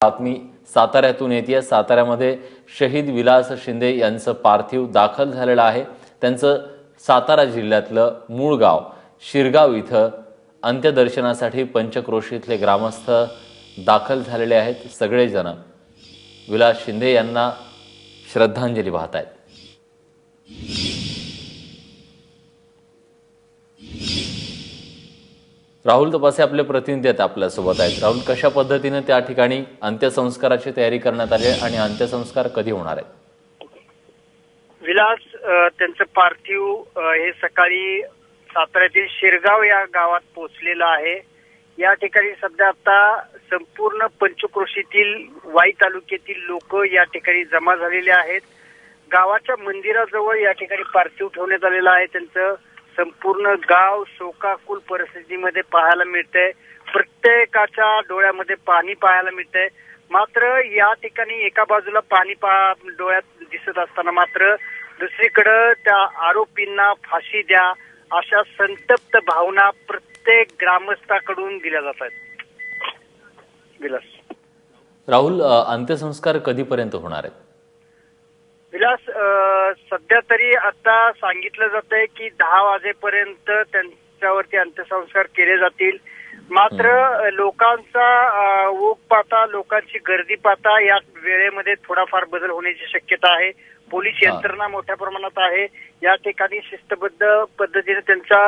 बातमी साताऱ्यातून येते। साताऱ्यामध्ये शहीद विलास शिंदे यांचं पार्थिव दाखल झालेलं आहे। त्यांचं सातारा जिल्ह्यातलं मूळ गाव शिरगाव इथं अंत्यदर्शनासाठी पंचक्रोशीतले ग्रामस्थ दाखल झालेले आहेत। सगळेजण विलास शिंदे यांना श्रद्धांजली वाहत आहेत। राहुल तपासे आपले प्रतिनिधी आहेत आपल्यासोबत आहेत। राहुल, कशा पद्धतीने त्या ठिकाणी अंत्यसंस्काराची तयारी करण्यात आली आणि अंत्यसंस्कार कधी होणार आहेत? विलास त्यांचं पार्थिव हे सकाळी साताऱ्यातील शिरगाव या गावात पोहोचलेलं आहे। या ठिकाणी सध्या आता संपूर्ण पंचक्रोशीतील वाई तालुक्यातील लोक या ठिकाणी जमा झालेले आहेत। गावाच्या मंदिराजवळ या ठिकाणी पार्थिव ठेवण्यात आलेलं आहे। त्यांचं संपूर्ण गाव शोकाकुल परिस्थितीमध्ये पाहायला मिळतंय। प्रत्येकाच्या डोळ्यामध्ये पाणी पाहायला मिळतंय। मात्र या ठिकाणी एका बाजूला पाणी डोळ्यात दिसत असताना मात्र दुसरीकडे त्या आरोपींना फाशी द्या अशा संतप्त भावना प्रत्येक ग्रामस्थाकडून दिल्या जात आहेत। विलास, राहुल, अंत्यसंस्कार कधीपर्यंत होणार आहेत? विलास, सध्या तरी आता सांगितलं जात आहे की 10 वाजेपर्यंत त्यांच्यावरती अंत्यसंस्कार केले जातील। मात्र लोकांचा ओघ पाहता, लोकांची गर्दी पाहता या वेळेमध्ये थोडाफार बदल होण्याची शक्यता आहे। पोलीस यंत्रणा मोठ्या प्रमाणात आहे। या ठिकाणी शिस्तबद्ध पद्धतीने त्यांचा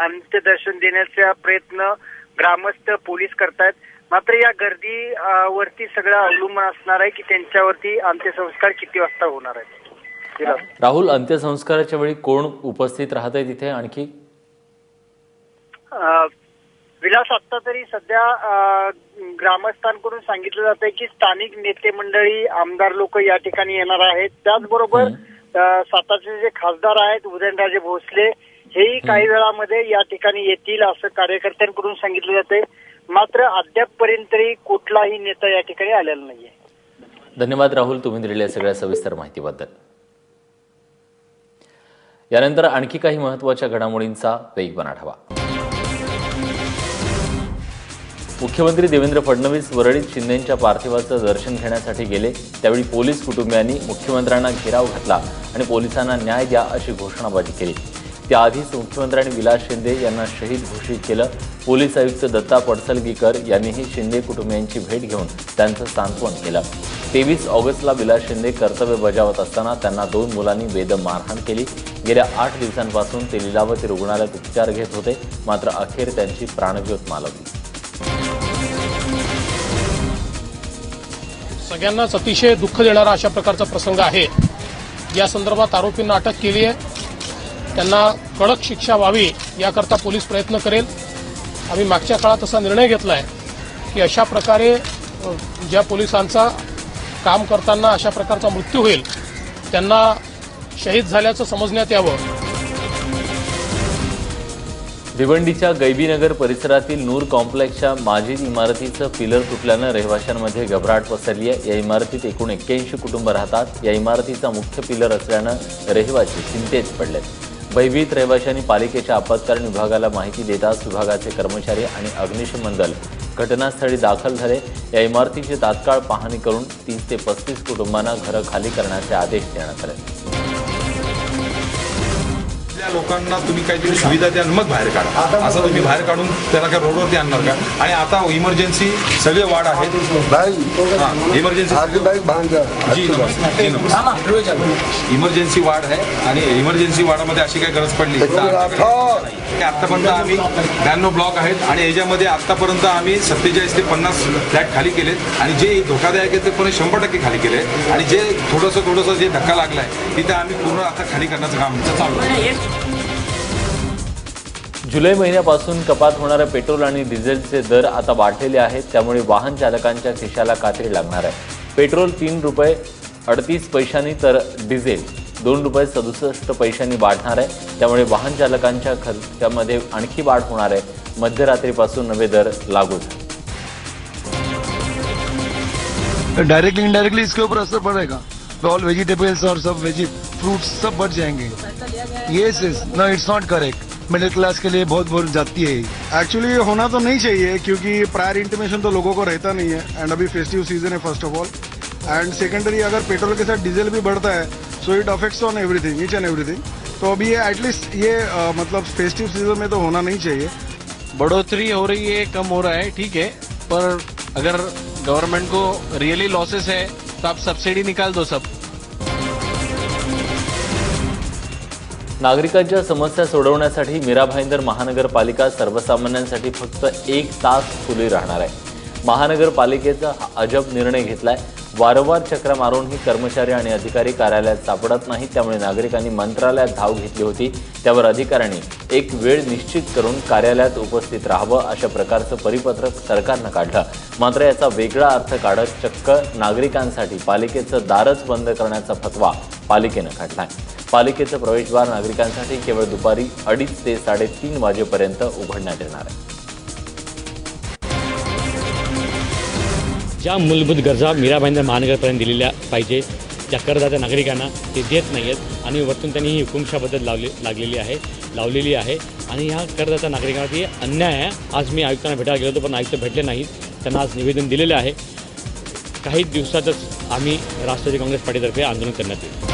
अंत्यदर्शन देण्याचा प्रयत्न ग्रामस्थ पोलीस करतायत। मात्र या गर्दी वरती सगळं अवलंबून असणार आहे की त्यांच्यावरती अंत्यसंस्कार किती वाजता होणार आहेत। राहुल, अंत्यसंस्काराच्या वेळी कोण उपस्थित राहत आहे तिथे आणखी? विलास, आता तरी सध्या ग्रामस्थांकडून सांगितलं जात आहे की स्थानिक नेते मंडळी, आमदार लोक या ठिकाणी येणार आहेत। त्याचबरोबर सातारचे जे खासदार आहेत उदयनराजे भोसले हेही काही वेळामध्ये या ठिकाणी येतील असं कार्यकर्त्यांकडून सांगितलं जाते। मात्र अद्यापपर्यंत तरी कुठलाही नेता या ठिकाणी आलेला नाहीये। धन्यवाद राहुल, तुम्ही दिलेल्या सगळ्या सविस्तर माहितीबद्दल। यानंतर आणखी काही महत्त्वाच्या घडामोडींचा वेगवान आढावा। मुख्यमंत्री देवेंद्र फडणवीस वरळीत शिंदेंच्या पार्थिवाचं दर्शन घेण्यासाठी गेले। त्यावेळी पोलीस कुटुंबियांनी मुख्यमंत्र्यांना घेराव घातला आणि पोलिसांना न्याय द्या अशी घोषणाबाजी केली। त्याआधीच मुख्यमंत्र्यांनी विलास शिंदे यांना शहीद घोषित केलं। पोलीस आयुक्त दत्ता पडसलगीकर यांनीही शिंदे कुटुंबियांची भेट घेऊन त्यांचं सांत्वन केलं। 23 ऑगस्टला विलास शिंदे कर्तव्य बजावत असताना त्यांना 2 मुलांनी बेदम मारहाण केली। गेल्या 8 दिवसांपासून ते लीलावती रुग्णालयात उपचार घेत होते, मात्र अखेर त्यांची प्राणज्योत मालवली। सगळ्यांनाच अतिशय दुःख देणारा अशा प्रकारचा प्रसंग आहे। या संदर्भात आरोपींना अटक केली आहे। त्यांना कडक शिक्षा व्हावी याकरता पोलीस प्रयत्न करेल। आम्ही मागच्या काळात असा निर्णय घेतला आहे की अशा प्रकारे ज्या पोलिसांचा काम करताना अशा प्रकारचा मृत्यू होईल त्यांना शहीद झाल्याचं समजण्यात यावं। भिवंडीच्या गैबीनगर परिसरातील नूर कॉम्प्लेक्सच्या माजीद इमारतीचं पिलर तुटल्यानं रहिवाशांमध्ये घबराट पसरली आहे। या इमारतीत एकूण 81 कुटुंब राहतात। या इमारतीचा मुख्य पिलर असल्यानं रहिवासी चिंतेत पडलेत। भयभीत रहिवाशांनी पालिकेच्या आपत्कालीन विभागाला माहिती देताच विभागाचे कर्मचारी आणि अग्निशमन दल घटनास्थळी दाखल झाले। या इमारतीची तात्काळ पाहणी करून 30 ते 35 कुटुंबांना घरं खाली करण्याचे आदेश देण्यात आले। लोकांना तुम्ही काहीतरी सुविधा द्या मग बाहेर काढा, असं तुम्ही बाहेर काढून त्याला काय रोडवरती आणणार का? आणि आता इमर्जन्सी सगळे वार्ड आहेत। इमर्जन्सी इमर्जन्सी वार्ड आहे आणि इमर्जन्सी वार्डामध्ये अशी काही गरज पडली आतापर्यंत आम्ही 92 ब्लॉक आहेत आणि याच्यामध्ये आतापर्यंत आम्ही 47 ते 50 फ्लॅट खाली केलेत आणि जे धोकादायक आहे ते पण 100% खाली केले आणि जे थोडंसं जे धक्का लागलाय तिथे आम्ही पूर्ण आता खाली करण्याचं काम चालू आहे। जुलै महिन्यापासून कपात होणाऱ्या पेट्रोल आणि डिझेलचे दर आता वाढलेले आहेत। त्यामुळे वाहन चालकांच्या खिशाला कात्री लागणार आहे। पेट्रोल 3 रुपये 38 पैशांनी तर डिझेल 2 रुपये 67 पैशांनी वाढणार आहे। त्यामुळे वाहन चालकांच्या खर्चामध्ये आणखी वाढ होणार आहे। मध्यरात्रीपासून नवे दर लागू झाले। डायरेक्टली इनडायरेक्टली इसके ऊपर असर पड़ेगा। ऑल वेजिटेबल्स और सब फ्रूट्स सब बढ़ जाएंगे। Yes no, it's not correct. Middle class के लिए बहुत जाती है। एक्चुअली होना तो नहीं चाहिए क्योंकि प्रायर इंटीमेशन तो लोगों को रहता नहीं है एंड अभी फेस्टिव सीजन है first of all, end secondary अगर पेट्रोल के साथ डीजल भी बढ़ता है so it affects on everything, each end everything. तो अभी ये एटलीस्ट ये मतलब फेस्टिव सीजन में तो होना नहीं चाहिए। बढ़ोतरी हो रही है, कम हो रहा है, ठीक है, पर अगर गवर्नमेंट को रियली लॉसेस है तो आप सब्सिडी निकाल दो सब। नागरिकांच्या समस्या सोडवण्यासाठी मीरा भाईंदर महानगरपालिका सर्वसामान्यांसाठी फक्त 1 तास खुली राहणार आहे। महानगरपालिकेचा अजब निर्णय घेतलाय। वारंवार चक्रा मारूनही कर्मचारी आणि अधिकारी कार्यालयात सापडत नाहीत, त्यामुळे नागरिकांनी मंत्रालयात धाव घेतली होती। त्यावर अधिकाऱ्यांनी एक वेळ निश्चित करून कार्यालयात उपस्थित राहावं अशा प्रकारचं परिपत्रक सरकारनं काढलं। मात्र याचा वेगळा अर्थ काढत चक्क नागरिकांसाठी पालिकेचं दारच बंद करण्याचा फतवा पालिकेनं काढलाय। पालिकेचं प्रवेशद्वार नागरिकांसाठी केवळ दुपारी 2:30 ते 3:30 वाजेपर्यंत उघडण्यात येणार आहे। ज्या मूलभूत गरजा मीरा भाईंदर महानगरपर्यंत दिलेल्या पाहिजे त्या करदात्या नागरिकांना ते देत नाही आहेत आणि वरतून त्यांनी ही हुकुमशाह लावलेली आहे आणि ह्या करदात्या नागरिकांवरती अन्याय आहे। आज मी आयुक्तांना भेटायला गेलो होतो पण आयुक्त भेटले नाहीत, त्यांना आज निवेदन दिलेलं आहे। काही दिवसातच आम्ही राष्ट्रवादी काँग्रेस पार्टीतर्फे आंदोलन करण्यात येईल।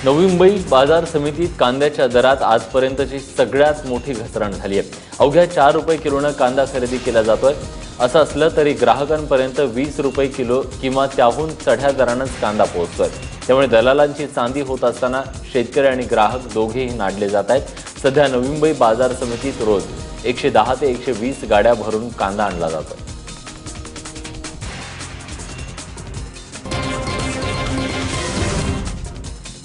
नवी मुंबई बाजार समितीत कांद्याच्या दरात आजपर्यंतची सगळ्यात मोठी घसरण झाली आहे। अवघ्या 4 रुपये किलोनं कांदा खरेदी केला जातोय। असं असलं तरी ग्राहकांपर्यंत 20 रुपये किलो किंवा त्याहून चढ्या दरानंच कांदा पोहोचतोय। त्यामुळे दलालांची चांदी होत असताना शेतकरी आणि ग्राहक दोघेही नाडले जात आहेत। सध्या नवी मुंबई बाजार समितीत रोज 110 ते 120 गाड्या भरून कांदा आणला जातो।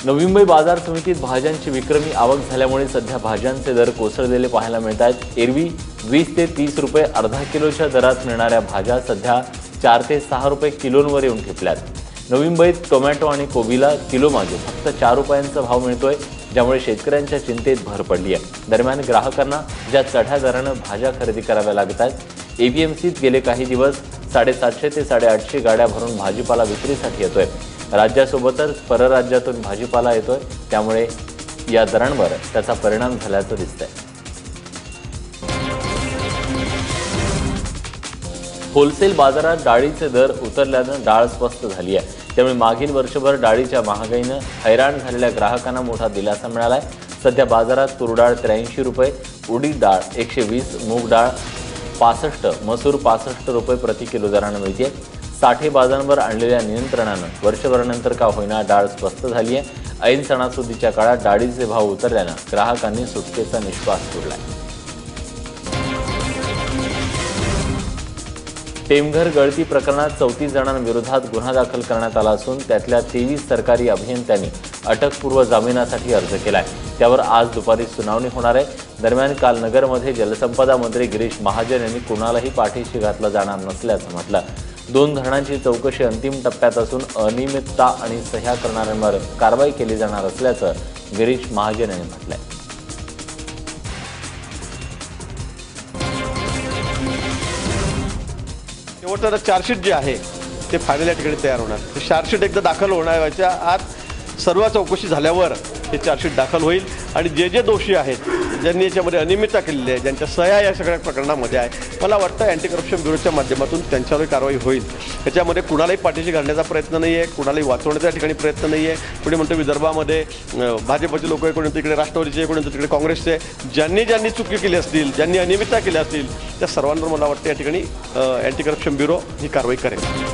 नवी मुंबई बाजार समितीत भाज्यांची विक्रमी आवक झाल्यामुळे सध्या भाज्यांचे दर कोसळलेले पाहायला मिळत आहेत। एरवी 20 ते 30 रुपये अर्धा किलोच्या दरात मिळणाऱ्या भाज्या सध्या 4 ते 6 रुपये किलोंवर येऊन ठेपल्यात। नवी मुंबईत टोमॅटो आणि कोबीला किलोमागे फक्त 4 रुपयांचा भाव मिळतोय, ज्यामुळे शेतकऱ्यांच्या चिंतेत भर पडली आहे। दरम्यान ग्राहकांना ज्या चढ्या दरानं भाज्या खरेदी कराव्या लागत आहेत, एपीएमसीत गेले काही दिवस 750 ते 850 गाड्या भरून भाजीपाला विक्रीसाठी येतोय। राज्यासोबतच परराज्यातून भाजीपाला येतोय, त्यामुळे या दरांवर त्याचा परिणाम झाल्याचं दिसतंय। होलसेल बाजारात डाळीचे दर उतरल्यानं डाळ स्वस्त झाली आहे। त्यामुळे मागील वर्षभर डाळीच्या महागाईनं हैराण झालेल्या ग्राहकांना मोठा दिलासा मिळालाय। सध्या बाजारात तूर डाळ 83 रुपये, उडीद डाळ 120, मूग डाळ 65, मसूर 65 रुपये प्रति किलो दरानं मिळते। साठे बाजारांवर आणलेल्या नियंत्रणानं वर्षभरानंतर का होईना डाळ स्वस्त झाली आहे। ऐन सणासुदीच्या काळात डाळीचे भाव उतरल्यानं ग्राहकांनी सुटकेचा निश्वास सोडलाय। टेमघर गळती प्रकरणात 34 जणांविरोधात गुन्हा दाखल करण्यात आला असून त्यातल्या 23 सरकारी अभियंत्यांनी अटकपूर्व जामिनासाठी अर्ज केलाय। त्यावर आज दुपारी सुनावणी होणार आहे। दरम्यान काल नगरमध्ये जलसंपदा मंत्री गिरीश महाजन यांनी कुणालाही पाठीशी घातलं जाणार नसल्याचं म्हटलं। 2 धरणांची चौकशी अंतिम टप्प्यात असून अनियमितता आणि सह्या करणाऱ्यांवर कारवाई केली जाणार असल्याचं गिरीश महाजन यांनी म्हटलंय। शेवटचं चार्जशीट जे आहे ते फायनल या ठिकाणी तयार होणार। चार्जशीट एकदा दाखल होण्याच्या आत सर्व चौकशी झाल्यावर हे चार्जशीट दाखल होईल आणि जे दोषी आहेत, ज्यांनी याच्यामध्ये अनियमितता केलेली आहे, ज्यांच्या सह्या या सगळ्या प्रकरणामध्ये आहे, मला वाटतं अँटी करप्शन ब्युरोच्या माध्यमातून त्यांच्यावर कारवाई होईल। याच्यामध्ये कुणालाही पाठीशी घालण्याचा प्रयत्न नाही आहे, कुणालाही वाचवण्याचा ठिकाणी प्रयत्न नाही आहे। कोणी म्हणतो विदर्भामध्ये भाजपचे लोक आहे, कोणी तिकडे राष्ट्रवादीचे, कोणी तिकडे काँग्रेसचे, ज्यांनी चुकी केली असतील, ज्यांनी अनियमितता केली असतील, त्या सर्वांवर मला वाटतं या ठिकाणी अँटी करप्शन ब्युरो ही कारवाई करेल।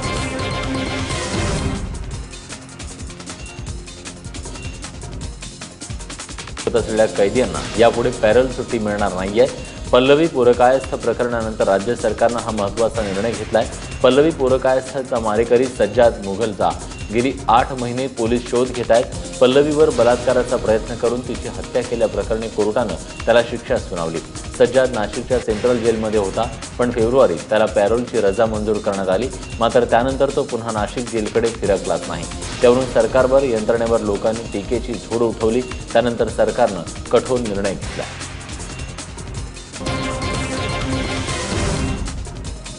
असलेल्या कैद्यांना यापुढे पॅरल सुट्टी मिळणार नाहीये। पल्लवी पुरकायस्थ प्रकरणानंतर राज्य सरकारनं हा महत्त्वाचा निर्णय घेतलाय। पल्लवी पुरकायस्थचा मारेकरी सज्जाद मुघलचा गेली 8 महिने पोलीस शोध घेत आहेत। पल्लवीवर बलात्काराचा प्रयत्न करून तिची हत्या केल्याप्रकरणी कोर्टानं त्याला शिक्षा सुनावली। सज्जाद नाशिकच्या सेंट्रल जेलमध्ये होता, पण फेब्रुवारीत त्याला पॅरोलची रजा मंजूर करण्यात आली। मात्र त्यानंतर तो पुन्हा नाशिक जेलकडे फिरकलाच नाही। त्यावरून सरकारवर, यंत्रणेवर लोकांनी टीकेची झोड उठवली। त्यानंतर सरकारनं कठोर निर्णय घेतला।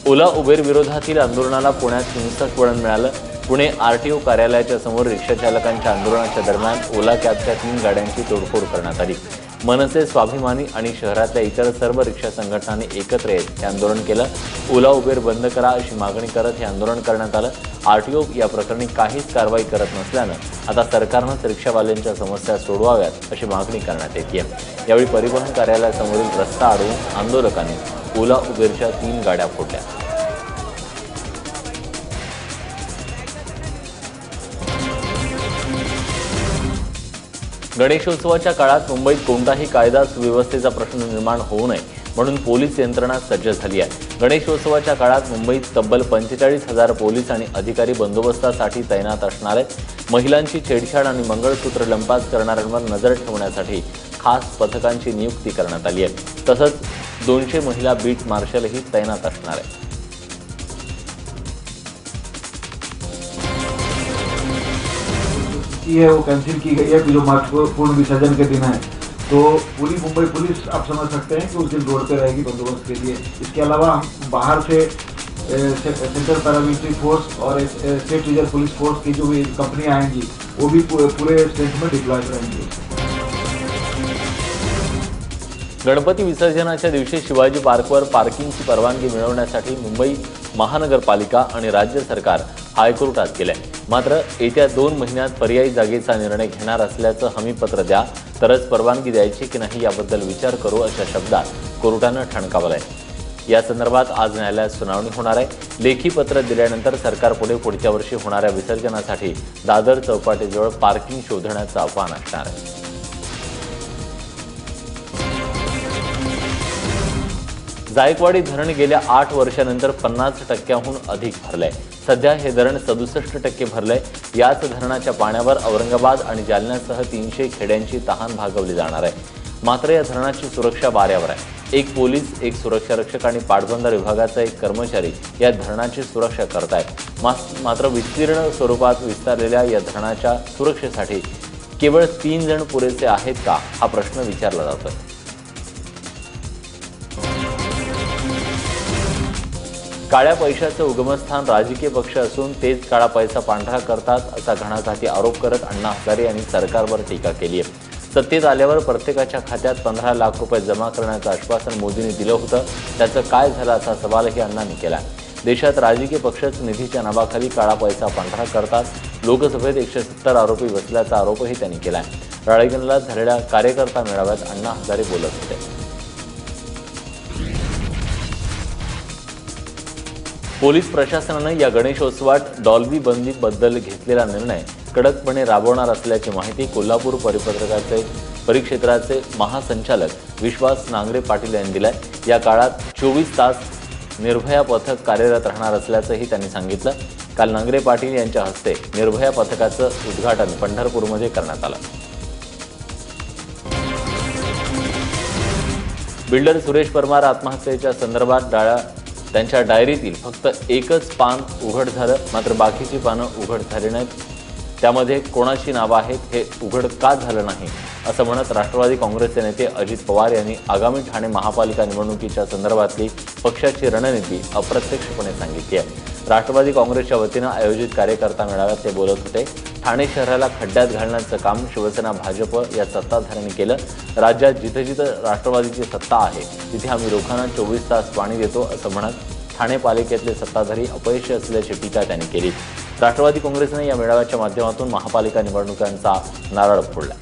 ओला उबेर विरोधातील आंदोलनाला पुण्यात हिंसक वळण मिळालं। पुणे आरटीओ कार्यालयाच्या समोर रिक्षा चालकांच्या आंदोलनाच्या दरम्यान ओला कॅबच्या 3 गाड्यांची तोडफोड करण्यात आली। मनसे, स्वाभिमानी आणि शहरातल्या इतर सर्व रिक्षा संघटनांनी एकत्र येत हे आंदोलन केलं। ओला उबेर बंद करा अशी मागणी करत हे आंदोलन करण्यात आलं। आरटीओ या प्रकरणी काहीच कारवाई करत नसल्यानं आता सरकारनंच रिक्षावाल्यांच्या समस्या सोडवाव्यात अशी मागणी करण्यात येते। यावेळी परिवहन कार्यालयासमोरील रस्ता अडवून आंदोलकांनी ओला उबेरच्या 3 गाड्या फोडल्या। गणेशोत्सवाच्या काळात मुंबईत कोणताही कायदा सुव्यवस्थेचा प्रश्न निर्माण होऊ नये म्हणून पोलीस यंत्रणा सज्ज झाली आहे। गणेशोत्सवाच्या काळात मुंबईत तब्बल 45,000 पोलीस आणि अधिकारी बंदोबस्तासाठी तैनात असणार आहेत। महिलांची छेडछाड आणि मंगळसूत्र लंपास करणाऱ्यांवर नजर ठेवण्यासाठी खास पथकांची नियुक्ती करण्यात आली आहे। तसंच 200 महिला बीट मार्शलही तैनात असणार आहेत। है वो कैंसिल की गई है कि जो महत्वपूर्ण विसर्जन के दिन है, तो पूरी मुंबई पुलिस आप समझ सकते हैं कि उस दिन रोड पे रहेगी बंदोबस्त के लिए। इसके अलावा हम बाहर से सेंट्रल पैरामिलिट्री फोर्स और स्टेट रिजर्व पुलिस फोर्स की जो भी कंपनियां आएंगी वो भी पूरे स्टेट में डिप्लॉय रहेंगी। गणपती विसर्जनाच्या दिवशी शिवाजी पार्कवर पार्किंगची परवानगी मिळवण्यासाठी मुंबई महानगरपालिका आणि राज्य सरकार हायकोर्टात गेलंय। मात्र येत्या 2 महिन्यात पर्यायी जागेचा निर्णय घेणार असल्याचं हमीपत्र द्या, तरच परवानगी द्यायची की नाही याबद्दल विचार करू अशा शब्दात कोर्टानं ठणकावलंय। या संदर्भात आज न्यायालयात सुनावणी होणार आहे। लेखी पत्र दिल्यानंतर सरकारपुढे पुढच्या वर्षी होणाऱ्या विसर्जनासाठी दादर चौपाटीजवळ पार्किंग शोधण्याचं आव्हान असणार आहे। जायकवाडी धरण गेल्या 8 वर्षांनंतर 50% अधिक भरलंय। सध्या हे धरण 67% भरलंय। याच धरणाच्या पाण्यावर औरंगाबाद आणि जालन्यासह 300 खेड्यांची तहान भागवली जाणार आहे। मात्र या धरणाची सुरक्षा वाऱ्यावर आहे। एक पोलीस, एक सुरक्षा रक्षक आणि पाटबंधारे विभागाचा एक कर्मचारी या धरणाची सुरक्षा करतायत। मात्र विस्तीर्ण स्वरूपात विस्तारलेल्या या धरणाच्या सुरक्षेसाठी केवळ 3 जण पुरेसे आहेत का हा प्रश्न विचारला जातोय। काळ्या पैशाचं उगमस्थान राजकीय पक्ष असून तेच काळा पैसा पांढरा करतात असा घणाघाती आरोप करत अण्णा हजारे यांनी सरकारवर टीका केली आहे। सत्तेत आल्यावर प्रत्येकाच्या खात्यात 15 लाख रुपये जमा करण्याचं आश्वासन मोदींनी दिलं होतं, त्याचं काय झालं असा सवालही अण्णांनी केला। देशात राजकीय पक्षच निधीच्या नावाखाली काळा पैसा पांढरा करतात। लोकसभेत 170 आरोपी बसल्याचा आरोपही त्यांनी केला। राळेगणला झालेल्या कार्यकर्ता मेळाव्यात अण्णा हजारे बोलत होते। पोलीस प्रशासनानं या गणेशोत्सवात डॉल्बी बंदीबद्दल घेतलेला निर्णय कडकपणे राबवणार असल्याची माहिती कोल्हापूर परिक्षेत्राचे महासंचालक विश्वास नांगरे पाटील यांनी दिलाय। या काळात 24 तास निर्भया पथक कार्यरत राहणार असल्याचंही त्यांनी सांगितलं। काल नांगरे पाटील यांच्या हस्ते निर्भया पथकाचं उद्घाटन पंढरपूरमध्ये करण्यात आलं। बिल्डर सुरेश परमार आत्महत्येच्या संदर्भात त्यांच्या डायरीतील फक्त एकच पान उघड झालं, मात्र बाकीची पानं उघड झाली नाहीत। त्यामध्ये कोणाची नावं आहेत हे उघड का झालं नाही असं म्हणत राष्ट्रवादी काँग्रेसचे नेते अजित पवार यांनी आगामी ठाणे महापालिका निवडणुकीच्या संदर्भातली पक्षाची रणनीती अप्रत्यक्षपणे सांगितली आहे। राष्ट्रवादी काँग्रेसच्या वतीनं आयोजित कार्यकर्ता मेळाव्यात ते बोलत होते। ठाणे शहराला खड्ड्यात घालण्याचं काम शिवसेना भाजप या सत्ताधाऱ्यांनी केलं। राज्यात जिथं जिथं राष्ट्रवादीची सत्ता आहे तिथे आम्ही लोकांना 24 तास पाणी देतो असं म्हणत ठाणे पालिकेतले सत्ताधारी अपयशी असल्याची टीका त्यांनी केली। राष्ट्रवादी काँग्रेसने या मेळाव्याच्या माध्यमातून महापालिका निवडणुकांचा नारळ फोडला।